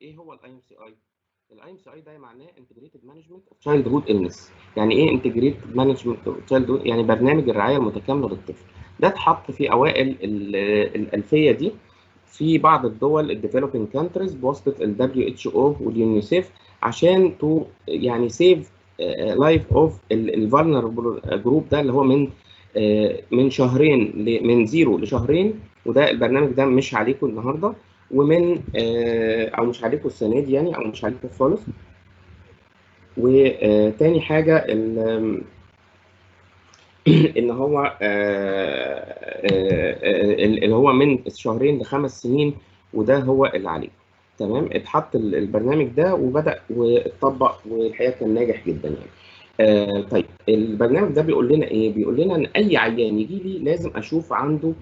ايه هو الاي ام سي اي؟ الاي ام سي اي ده معناه انتجريتد مانجمنت اوف تشايلد هود النس. يعني ايه انتجريتد مانجمنت اوف تشايلد هود؟ يعني برنامج الرعايه المتكامله للطفل. ده اتحط في اوائل الالفيه دي في بعض الدول الديفلوبينج كانتريز بواسطه ال WHO واليونيسيف عشان تو يعني سيف لايف اوف الفولنربل جروب ده اللي هو من شهرين من 0 لشهرين. وده البرنامج ده مش عليكم النهارده، ومن او مش عليكم السنه دي يعني، او مش عليكم خالص. وتاني حاجه ان هو اللي هو من شهرين ل5 سنين، وده هو اللي عليكم. تمام، اتحط البرنامج ده وبدأ واتطبق، والحقيقه كان ناجح جدا يعني. طيب البرنامج ده بيقول لنا ايه؟ بيقول لنا ان اي عيان يجي لي لازم اشوف عنده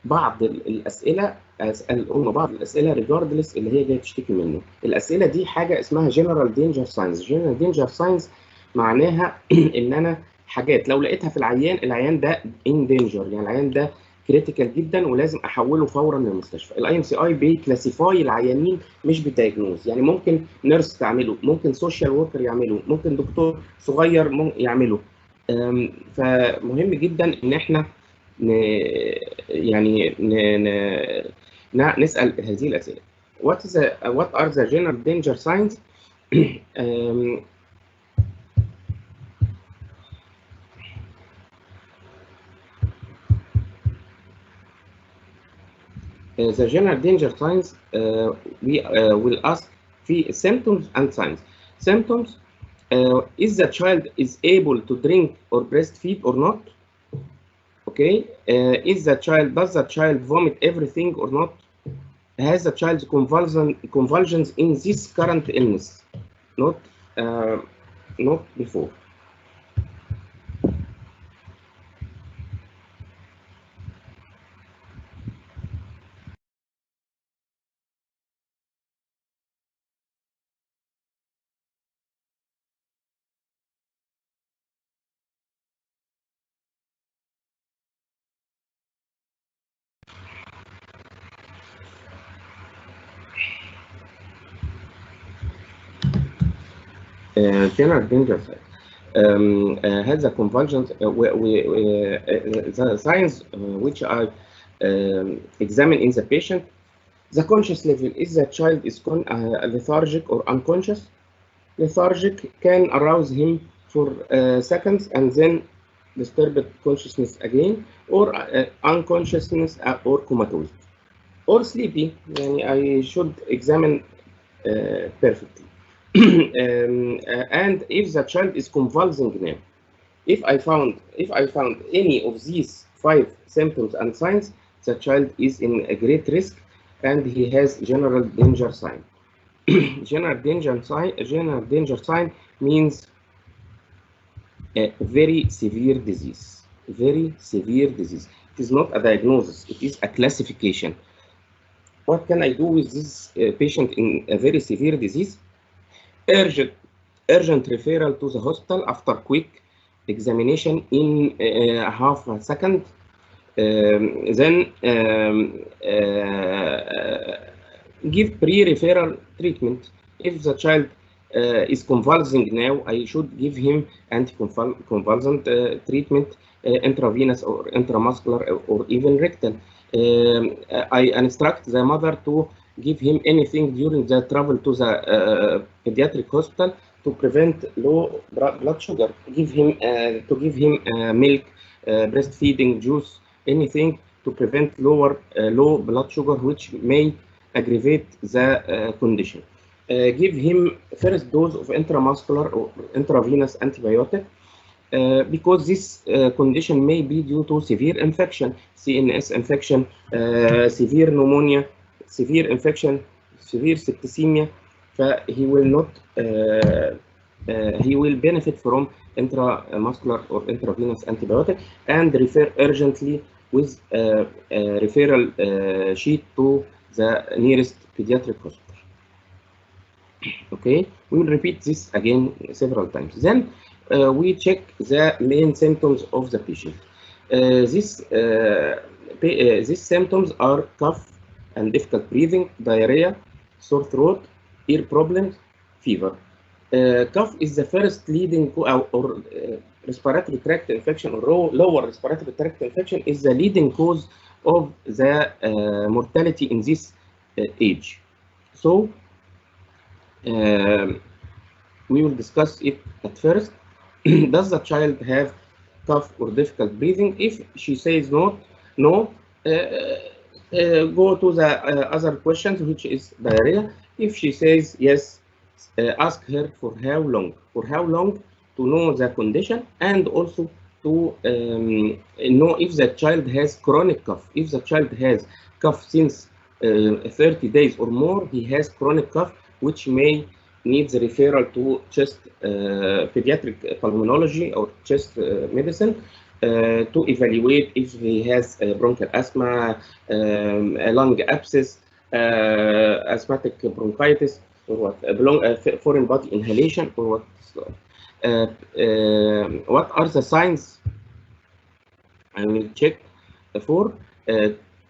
بعض الاسئله، اسال الام بعض الاسئله ريجاردلس اللي هي جايه تشتكي منه. الاسئله دي حاجه اسمها جنرال دينجر ساينز. جنرال دينجر ساينز معناها ان انا حاجات لو لقيتها في العيان ده ان دينجر، يعني العيان ده كريتيكال جدا ولازم احوله فورا للمستشفى. الاي ام سي اي بيكلاسيفاي العيانين مش بالدايجنوز، يعني ممكن نيرس تعمله، ممكن سوشيال وركر يعمله، ممكن دكتور صغير يعمله. فمهم جدا ان احنا يعني نسال هذه الاسئله. What are the general danger signs? The general danger signs we will ask في symptoms and signs. Symptoms, is the child is able to drink or breastfeed or not? Okay. Does the child vomit everything or not? Has the child's convulsions in this current illness? Not before. General danger signs. Has the convulsions, the signs which are examined in the patient. The conscious level, is the child is lethargic or unconscious? Lethargic can arouse him for seconds and then disturb consciousness again, or unconsciousness or comatose, or sleepy. Yani I should examine perfectly. And if the child is convulsing now, if I found any of these 5 symptoms and signs, the child is in a great risk and he has general danger sign. General danger sign means a very severe disease. Very severe disease. It is not a diagnosis, it is a classification. What can I do with this patient in a very severe disease? Urgent referral to the hospital after quick examination in half a second. Then give pre-referral treatment. If the child is convulsing now, I should give him anticonvulsant treatment, intravenous or intramuscular or even rectal. I instruct the mother to give him anything during the travel to the pediatric hospital to prevent low blood sugar. Give him milk, breastfeeding, juice, anything to prevent low blood sugar, which may aggravate the condition. Give him first dose of intramuscular or intravenous antibiotic, because this condition may be due to severe infection, CNS infection, severe pneumonia, severe infection, severe septicemia. He will not he will benefit from intramuscular or intravenous antibiotic, and refer urgently with referral sheet to the nearest pediatric hospital. Okay, we will repeat this again several times. Then we check the main symptoms of the patient. These symptoms are cough and difficult breathing, diarrhea, sore throat, ear problems, fever. Cough is the first leading respiratory tract infection, or lower respiratory tract infection is the leading cause of the mortality in this age. So we will discuss it at first. Does the child have cough or difficult breathing? If she says no, go to the other questions, which is diarrhea. If she says yes, ask her for how long, to know the condition, and also to know if the child has chronic cough. If the child has cough since 30 days or more, he has chronic cough, which may needs referral to chest pediatric pulmonology or chest medicine to evaluate if he has bronchial asthma, a lung abscess, asthmatic bronchitis, or what, foreign body inhalation, or what. What are the signs? I will check for.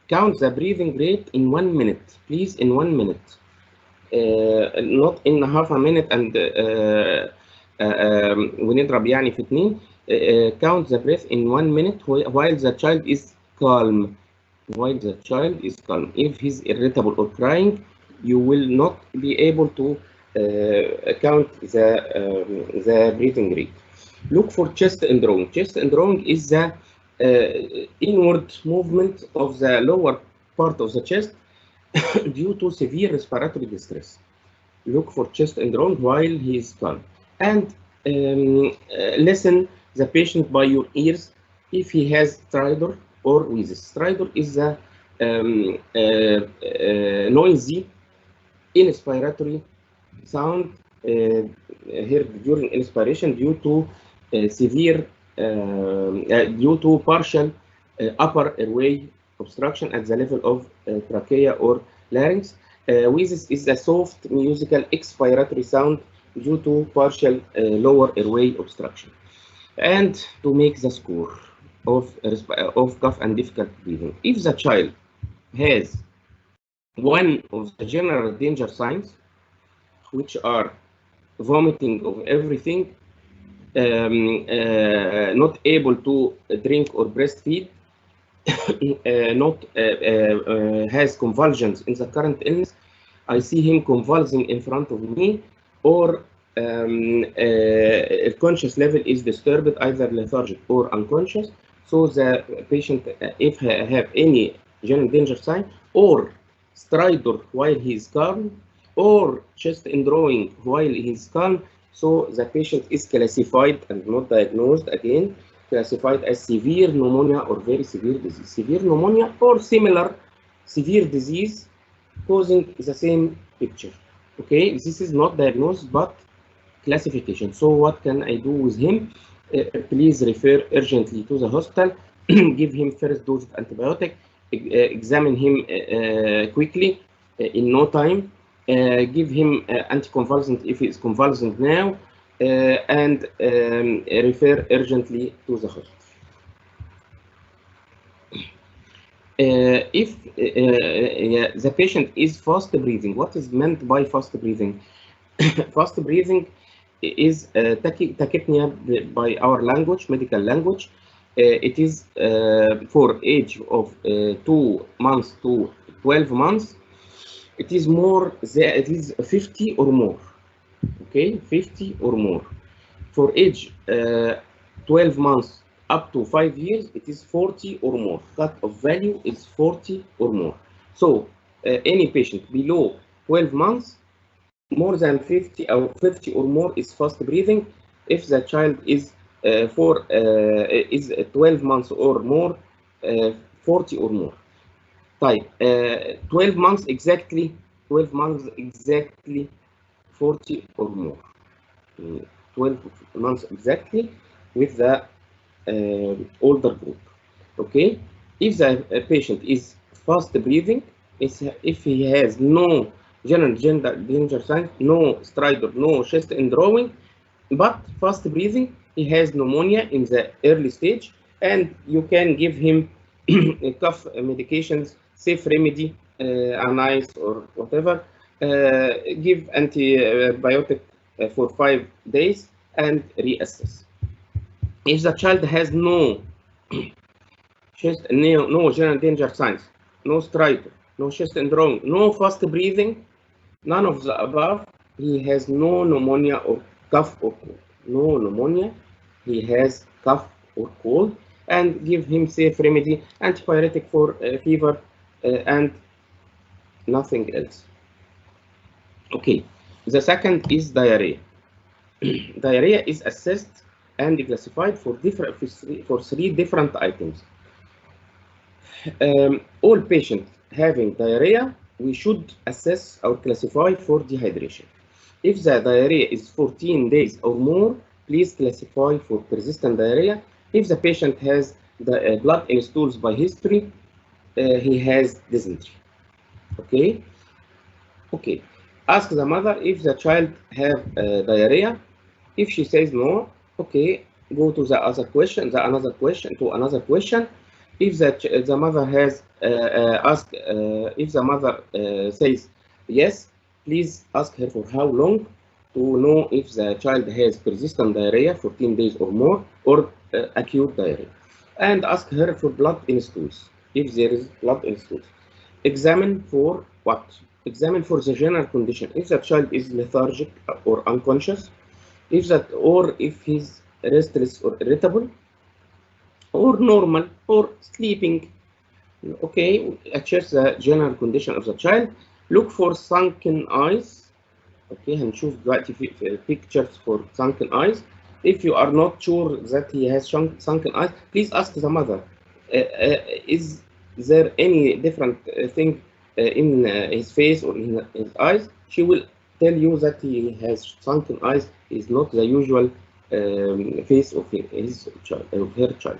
Count the breathing rate in 1 minute, please, in 1 minute. Not in half a minute and ونضرب يعني في 2. Count the breath in 1 minute while the child is calm. If he's irritable or crying, you will not be able to count the breathing rate. Look for chest indrawing. Chest indrawing is the inward movement of the lower part of the chest due to severe respiratory distress. Look for chest indrawing while he is calm, and listen the patient by your ears if he has stridor or wheezes. Stridor is a noisy inspiratory sound heard during inspiration due to due to partial upper airway obstruction at the level of trachea or larynx. Wheezes is a soft musical expiratory sound due to partial lower airway obstruction. And to make the score of cough and difficult breathing, if the child has one of the general danger signs, which are vomiting of everything, not able to drink or breastfeed, has convulsions in the current illness, I see him convulsing in front of me, or conscious level is disturbed, either lethargic or unconscious. So the patient, if have any general danger sign, or stridor while he is calm, or chest indrawing while he is calm, so the patient is classified and not diagnosed again, classified as severe pneumonia or very severe disease. Severe pneumonia or similar severe disease causing the same picture. Okay, this is not diagnosis but classification. So what can I do with him? Please refer urgently to the hospital, give him first dose of antibiotic, examine him quickly in no time, give him anticonvulsant if he is convulsing now, and refer urgently to the hospital. If the patient is fast breathing, what is meant by fast breathing? Fast breathing is tachypnea by our language, medical language. It is for age of 2 months to 12 months. It is more, it is 50 or more. Okay, 50 or more. For age 12 months up to 5 years, it is 40 or more. Cut-off value is 40 or more. So any patient below 12 months, more than 50 or 50 or more is fast breathing. If the child is 12 months or more, 40 or more. Type 12 months exactly, 12 months exactly, 40 or more. 12 months exactly with the older group. Okay, if the patient is fast breathing, if he has no general danger signs, no stridor, no chest indrawing, but fast breathing, he has pneumonia in the early stage, and you can give him cough medications, safe remedy, anise or whatever, give antibiotic for 5 days and reassess. If the child has no chest, no general danger signs, no stridor, no chest syndrome, no fast breathing, none of the above, he has no pneumonia or cough or cold. No pneumonia, he has cough or cold, and give him safe remedy, antibiotic for fever, and nothing else. Okay, the second is diarrhea. Diarrhea is assessed and classified for three different items. All patients having diarrhea, we should assess or classify for dehydration. If the diarrhea is 14 days or more, please classify for persistent diarrhea. If the patient has the blood in stools by history, he has dysentery. Okay. Okay. Ask the mother if the child have diarrhea. If she says no, okay, go to the other question, another question. If the mother has if the mother says yes, please ask her for how long to know if the child has persistent diarrhea, 14 days or more, or acute diarrhea, and ask her for blood in stools if there is blood in stools. Examine for what? Examine for the general condition. If the child is lethargic or unconscious, if he's restless or irritable, or normal or sleeping. Okay, assess the general condition of the child. Look for sunken eyes. Okay, هنشوف دلوقتي في pictures for sunken eyes. If you are not sure that he has sunken eyes, please ask the mother, is there any different thing in his face or in his eyes? She will tell you that he has sunken eyes is not the usual face of his child, of her child.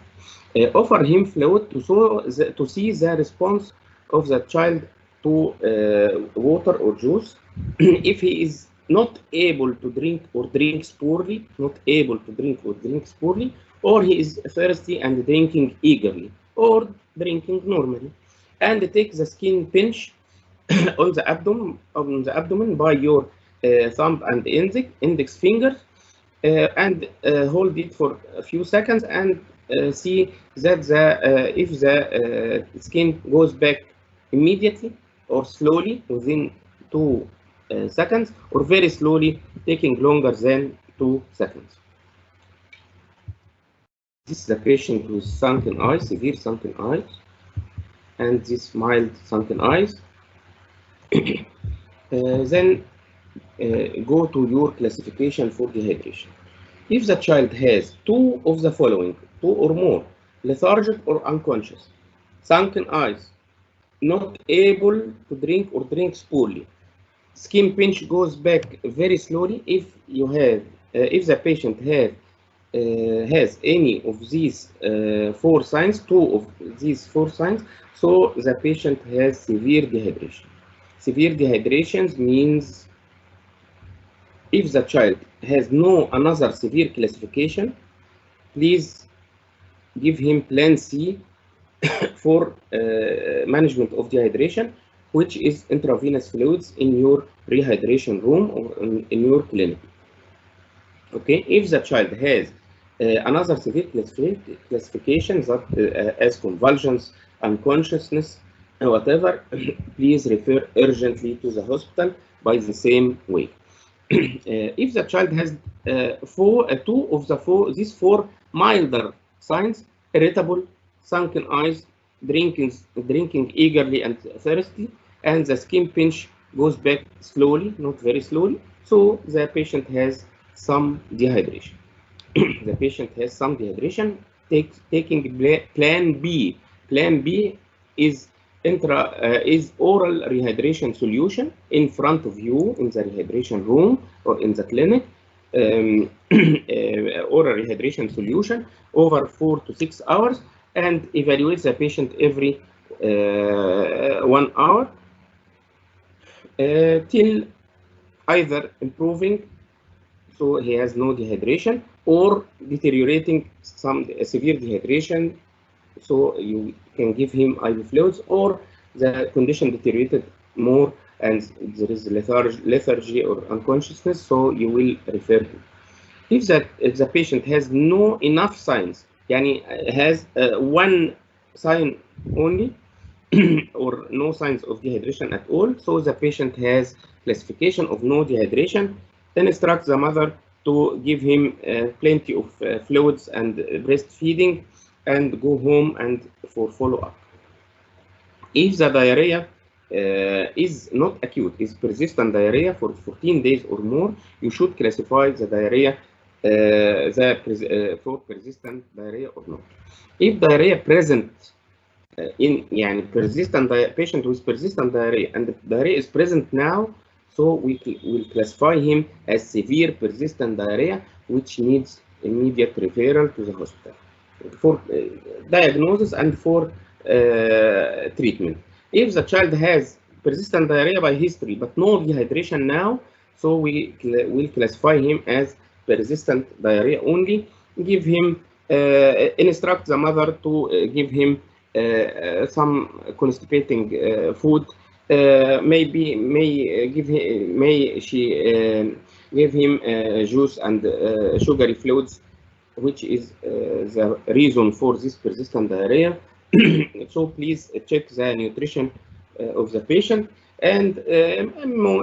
Offer him fluid to see the response of the child to water or juice. If he is not able to drink or drinks poorly, or he is thirsty and drinking eagerly, or drinking normally, and take the skin pinch on the abdomen by your thumb and index fingers, and hold it for a few seconds, and see that if the skin goes back immediately or slowly within 2 seconds, or very slowly taking longer than 2 seconds. This is the patient with sunken eyes, severe sunken eyes, and this mild sunken eyes. Then go to your classification for dehydration. If the child has 2 of the following, 2 or more, lethargic or unconscious, sunken eyes, not able to drink or drinks poorly, skin pinch goes back very slowly, if the patient has any of these 4 signs, 2 of these 4 signs, so the patient has severe dehydration. Severe dehydration means if the child has no another severe classification, please give him plan C for management of dehydration, which is intravenous fluids in your rehydration room or in your clinic. Okay, if the child has another severe classification that as convulsions, unconsciousness, whatever, please refer urgently to the hospital by the same way. If the child has 2 of these 4 milder signs, irritable, sunken eyes, drinking eagerly and thirsty, and the skin pinch goes back slowly, not very slowly, so the patient has some dehydration. The patient has some dehydration. Taking plan B. Plan B is oral rehydration solution in front of you in the rehydration room or in the clinic. Oral rehydration solution over 4 to 6 hours, and evaluate the patient every 1 hour till either improving, so he has no dehydration, or deteriorating, some severe dehydration, so you can give him IV fluids, or the condition deteriorated more and there is lethargy or unconsciousness, so you will refer him. If the patient has no enough signs, yani has one sign only or no signs of dehydration at all, so the patient has classification of no dehydration, then instruct the mother to give him plenty of fluids and breastfeeding and go home and for follow-up. If the diarrhea is not acute, is persistent diarrhea for 14 days or more, you should classify the diarrhea for persistent diarrhea or not. If diarrhea present in persistent patient with persistent diarrhea and the diarrhea is present now, so we will classify him as severe persistent diarrhea, which needs immediate referral to the hospital for diagnosis and for treatment. If the child has persistent diarrhea by history but no dehydration now, so we will classify him as persistent diarrhea only. Give him, instruct the mother to give him some constipating food. May she give him juice and sugary fluids, which is the reason for this persistent diarrhea. So please check the nutrition of the patient, and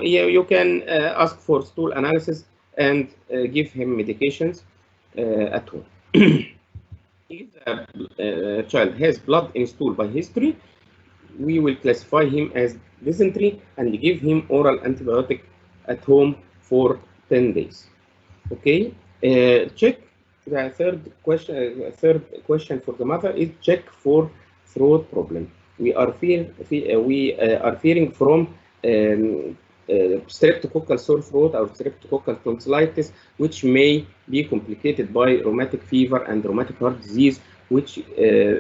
you can ask for stool analysis and give him medications at home. If the child has blood in stool by history, we will classify him as dysentery and give him oral antibiotic at home for 10 days. Okay, check the third question for the mother is check for throat problem. We are fearing from streptococcal sore throat or streptococcal tonsillitis, which may be complicated by rheumatic fever and rheumatic heart disease, which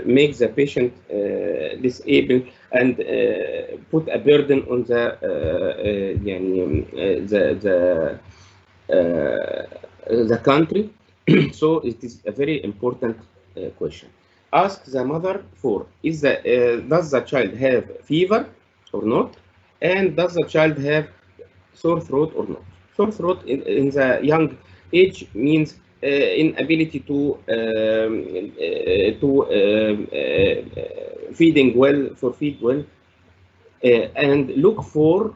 makes the patient disabled and put a burden on the country. So it is a very important question. Ask the mother for does the child have fever or not, and does the child have sore throat or not. Sore throat in the young age means inability to feed well, and look for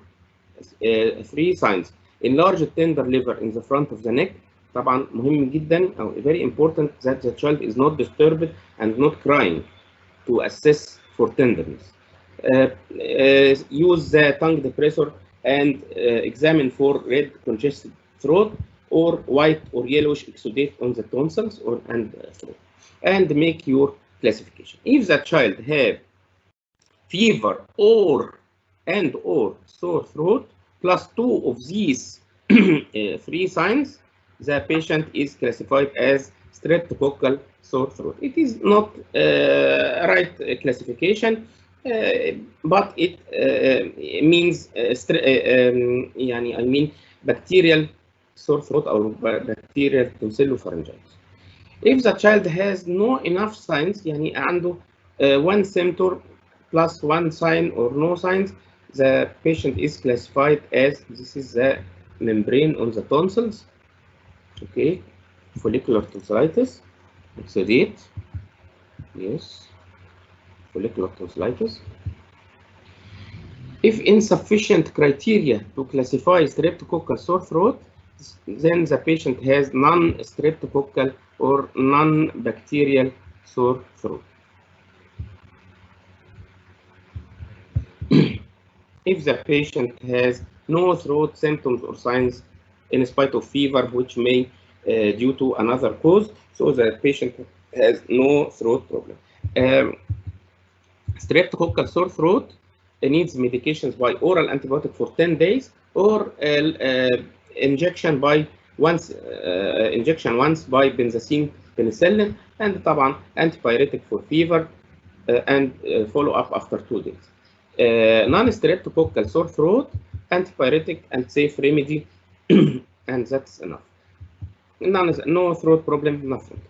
3 signs. Enlarged tender liver in the front of the neck. طبعا مهم جدا أو very important that the child is not disturbed and not crying to assess for tenderness. Use the tongue depressor and examine for red congested throat or white or yellowish exudate on the tonsils and throat, and make your classification. If the child have fever or sore throat plus 2 of these 3 signs, the patient is classified as streptococcal sore throat. It is not right classification, but it means bacterial sore throat or bacterial tonsillopharyngitis. If the child has no enough signs, عنده 1 symptom plus 1 sign or no signs, the patient is classified as, this is the membrane on the tonsils. Okay, follicular tonsillitis, exudate, yes, follicular tonsillitis. If insufficient criteria to classify streptococcal sore throat, then the patient has non-streptococcal or non-bacterial sore throat. If the patient has no throat symptoms or signs in spite of fever, which may due to another cause, so the patient has no throat problem. Streptococcal sore throat needs medications by oral antibiotic for 10 days or injection once by benzazine penicillin, and طبعا antipyretic for fever and follow up after 2 days. Non-streptococcal sore throat, antipyretic and safe remedy, and that's enough. No throat problem, nothing.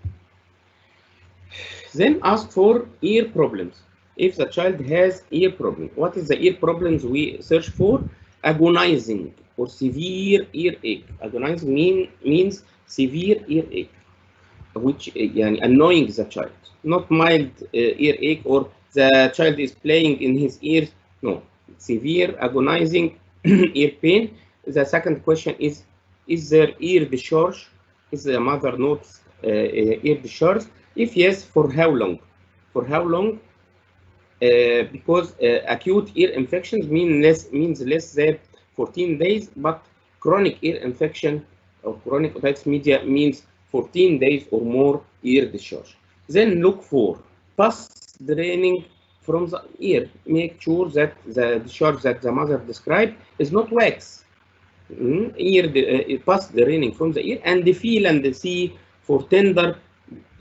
Then ask for ear problems. If the child has ear problem, what is the ear problems we search for? agonizing or severe earache. Agonizing means severe earache, which annoying the child, not mild earache or the child is playing in his ears. No, severe agonizing ear pain. The second question is there ear discharge? Is the mother notes ear discharge? If yes, for how long? For how long? Because acute ear infections means less than 14 days, but chronic ear infection or chronic otitis media means 14 days or more ear discharge. Then look for pus draining from the ear. Make sure that the discharge that the mother described is not wax. Pus draining from the ear, and feel and see for tender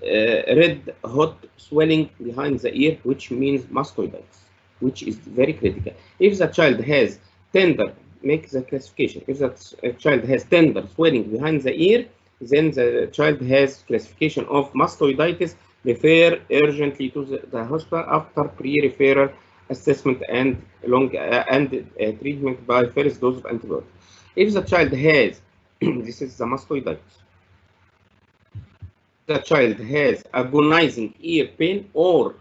red hot swelling behind the ear, which means mastoiditis, which is very critical. If the child has tender, make the classification. If the child has tender swelling behind the ear, then the child has classification of mastoiditis. Refer urgently to the hospital after pre-referral assessment and treatment by first dose of antibiotic. If the child has this is the mastoiditis. The child has agonizing ear pain or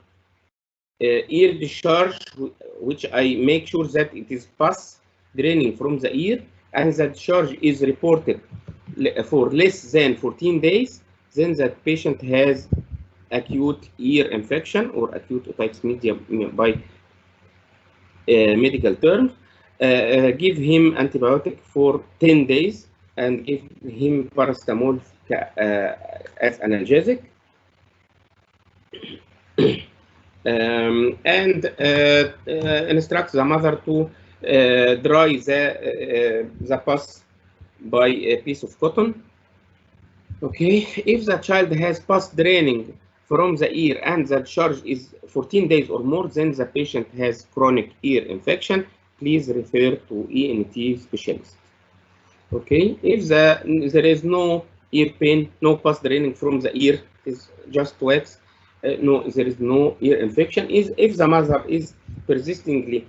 ear discharge, which I make sure that it is pus draining from the ear, and the discharge is reported for less than 14 days, then that patient has acute ear infection or acute otitis media by medical terms. Give him antibiotic for 10 days and give him paracetamol as analgesic. And instruct the mother to dry the pus by a piece of cotton. Okay, if the child has pus draining from the ear and the discharge is 14 days or more, then the patient has chronic ear infection. Please refer to ENT specialist. Okay, if there is no ear pain, no pus draining from the ear, is just wax. No, there is no ear infection. If the mother is persistently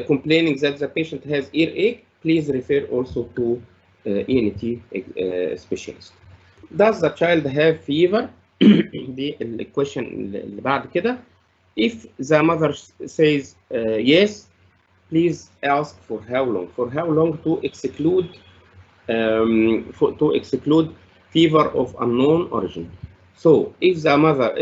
complaining that the patient has earache, please refer also to ENT specialist. Does the child have fever? دي الكويشن اللي بعد كده. If the mother says yes, please ask for how long. For how long to exclude fever of unknown origin. So if the mother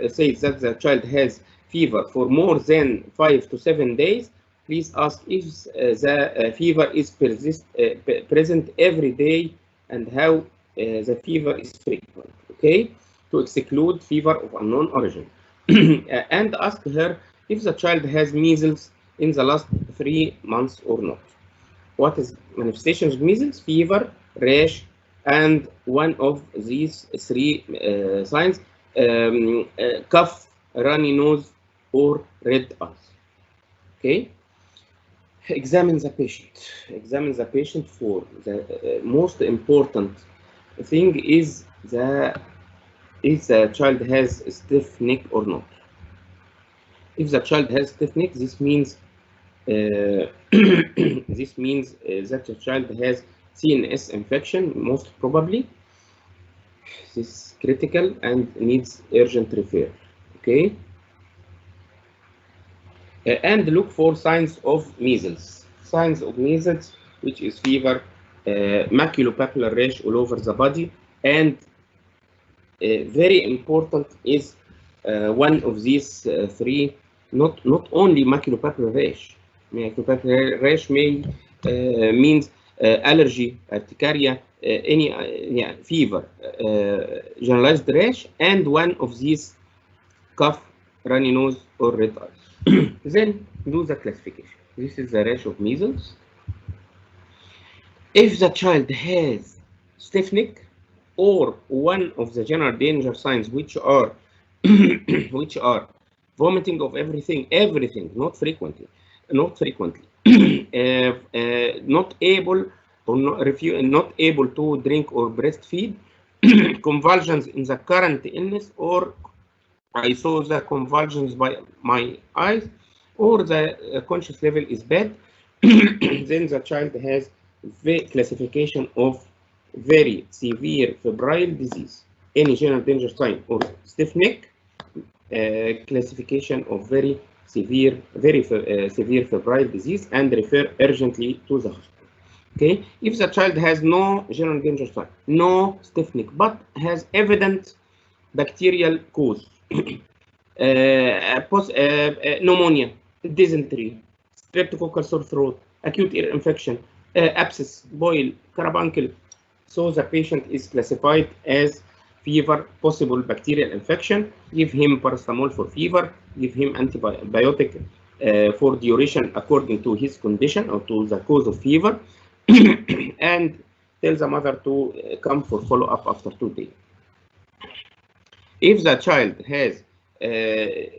says that the child has fever for more than 5 to 7 days, please ask if the fever is present every day and how the fever is frequent. Okay, to exclude fever of unknown origin. And ask her if the child has measles in the last 3 months or not. What is manifestations of measles? Fever, rash, and one of these 3 signs, cough, runny nose, or red eyes. Okay. Examine the patient. Examine the patient for the most important thing is if the child has a stiff neck or not. If the child has stiff neck, this means that the child has CNS infection, most probably. This is critical and needs urgent referral. Okay. And look for signs of measles. Signs of measles, which is fever, maculopapular rash all over the body, and very important is one of these 3. Not only maculopapular rash. Maculopapular rash may means allergy, urticaria, any fever, generalized rash, and one of these cough, runny nose, or red eyes. Then do the classification. This is the rash of measles. If the child has stiff neck or one of the general danger signs, which are vomiting of everything, not frequently, not able or not able to drink or breastfeed, convulsions in the current illness, or I saw the convulsions by my eyes, or the conscious level is bad, then the child has classification of very severe febrile disease, any general danger sign or stiff neck, classification of very severe febrile disease, and refer urgently to the hospital. Okay, if the child has no general danger sign, no stiff neck, but has evident bacterial cause, pneumonia, dysentery, streptococcal sore throat, acute ear infection, abscess, boil, carbuncle. So the patient is classified as fever, possible bacterial infection. Give him paracetamol for fever. Give him antibiotic for duration according to his condition or to the cause of fever, and tell the mother to come for follow-up after 2 days. If the child has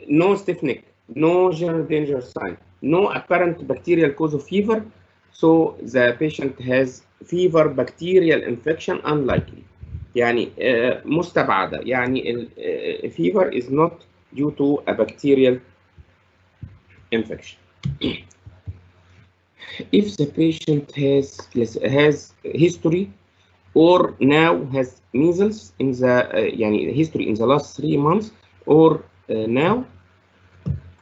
no stiff neck, no general danger sign, no apparent bacterial cause of fever, so the patient has fever bacterial infection unlikely. يعني مستبعدة، يعني fever is not due to a bacterial infection. If the patient has history or now has measles in the يعني history in the last 3 months or now,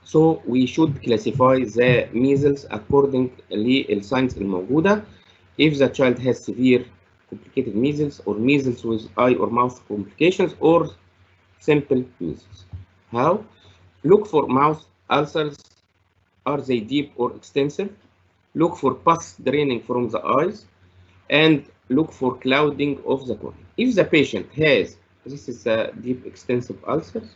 so we should classify the measles according للsigns الموجودة. If the child has severe complicated measles or measles with eye or mouth complications or simple measles. How? Look for mouth ulcers. Are they deep or extensive? Look for pus draining from the eyes, and look for clouding of the cornea. If the patient has, this is a deep extensive ulcers,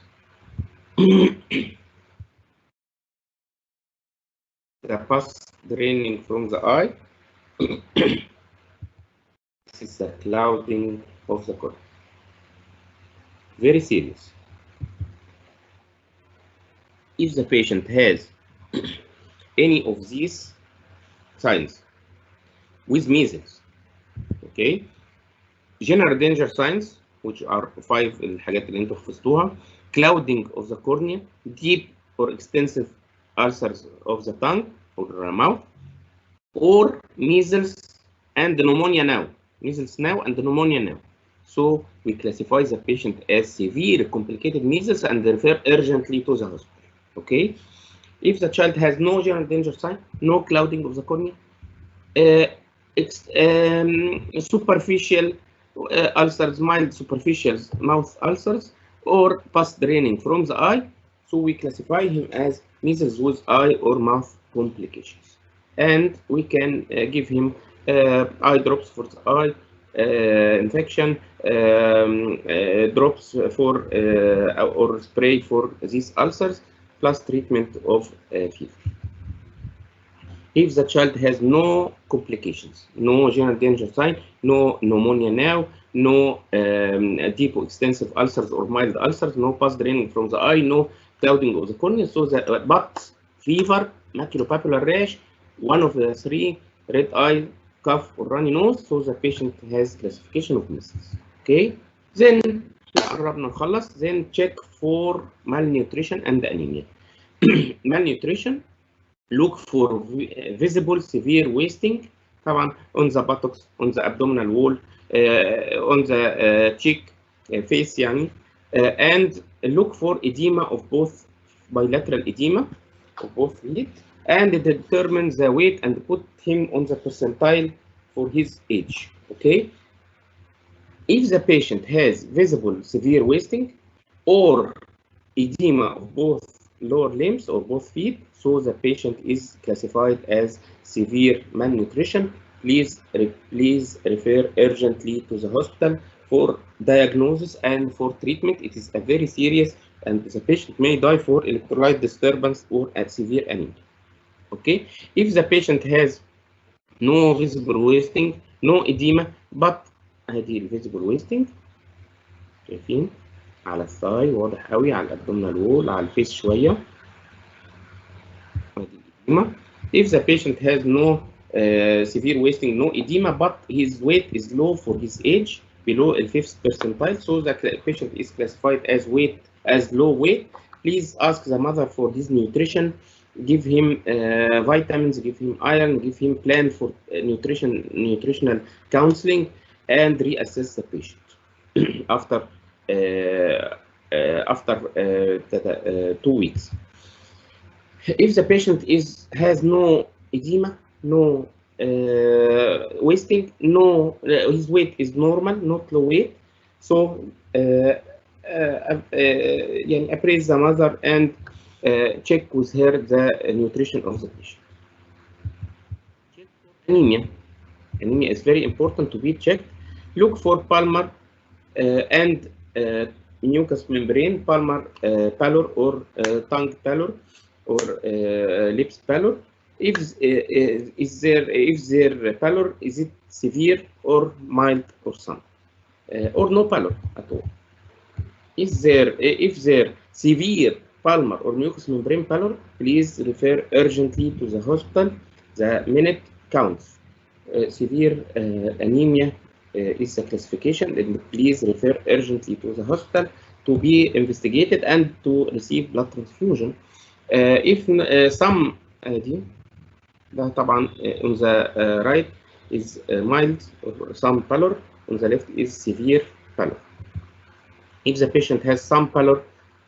the pus draining from the eye, this is the clouding of the cornea. Very serious. If the patient has any of these signs with measles, okay, general danger signs, which are 5 الحاجات اللي انتوا حفظتوها: clouding of the cornea, deep or extensive ulcers of the tongue or mouth, or measles and pneumonia now. Measles now and pneumonia now. So we classify the patient as severe complicated measles and refer urgently to the hospital. Okay. If the child has no general danger sign, no clouding of the cornea, superficial ulcers, mild superficial mouth ulcers, or pus draining from the eye, so we classify him as measles with eye or mouth complications, and we can give him eye drops for the eye infection, drops for or spray for these ulcers, plus treatment of fever. If the child has no complications, no general danger sign, no pneumonia now, no deep or extensive ulcers or mild ulcers, no pus draining from the eye, no clouding of the cornea, so that, but fever, maculopapular rash, one of the 3, red eye, cough, or runny nose, so the patient has classification of measles. Okay, then قربنا نخلص. Then check for malnutrition and anemia. Malnutrition, look for visible severe wasting, طبعا on the buttocks, on the abdominal wall, on the cheek, face يعني, and look for edema of both, bilateral edema of both feet, and determine the weight and put him on the percentile for his age. Okay. If the patient has visible severe wasting or edema of both lower limbs or both feet, so the patient is classified as severe malnutrition. Please refer urgently to the hospital for diagnosis and for treatment. It is a very serious, and the patient may die for electrolyte disturbance or at severe anemia. Okay. If the patient has no visible wasting, no edema, but هذه الفيزيبل ويستنج شايفين على الثاي واضح قوي، على الابدومينال وول، على الفيس شويه. If the patient has no severe wasting, no edema, but his weight is low for his age, below the 5th percentile, so that the patient is classified as low weight, please ask the mother for his nutrition give him vitamins, give him iron, give him plan for nutritional counseling, and reassess the patient after 2 weeks. If the patient has no edema, no wasting, no his weight is normal, not low weight, so يعني appraise the mother and check with her the nutrition of the patient. Anemia. Anemia is very important to be checked. Look for palmar and mucous membrane, palmar pallor or tongue pallor or lips pallor. If their pallor is it severe or mild or some or no pallor at all. If their severe palmar or mucous membrane pallor, please refer urgently to the hospital. The minute counts. Severe anemia is the classification, and please refer urgently to the hospital to be investigated and to receive blood transfusion. If some ده طبعا on the right is mild or some pallor, on the left is severe pallor. If the patient has some pallor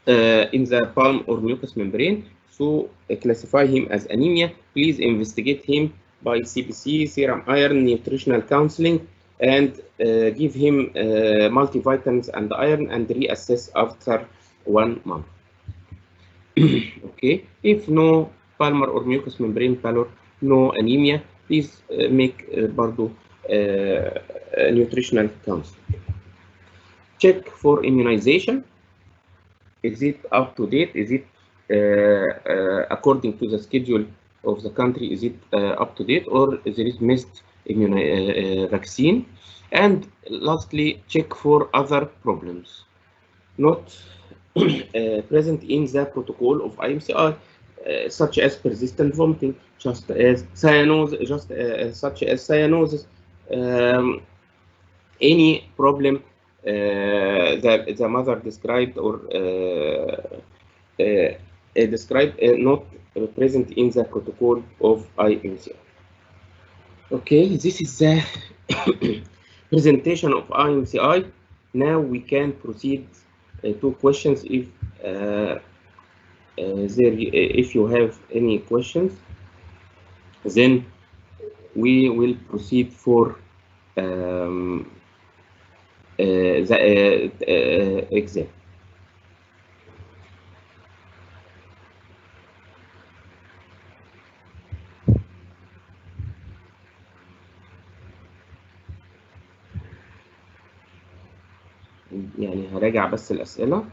in the palm or mucous membrane, so classify him as anemia. Please investigate him by CBC, serum iron, nutritional counseling, and give him multivitamins and iron and reassess after 1 month. Okay, if no palmar or mucous membrane pallor, no anemia, please make برضو nutritional counseling. Check for immunization. Is it up to date? Is it according to the schedule of the country? Is it up to date, or there is missed vaccine? And lastly, check for other problems not present in the protocol of IMCI, such as persistent vomiting, such as cyanosis, any problem that the mother described or described not present in the protocol of IMCI. Okay, this is the presentation of IMCI. Now we can proceed to questions if you have any questions, then we will proceed for the exam. يعني هراجع بس الأسئلة.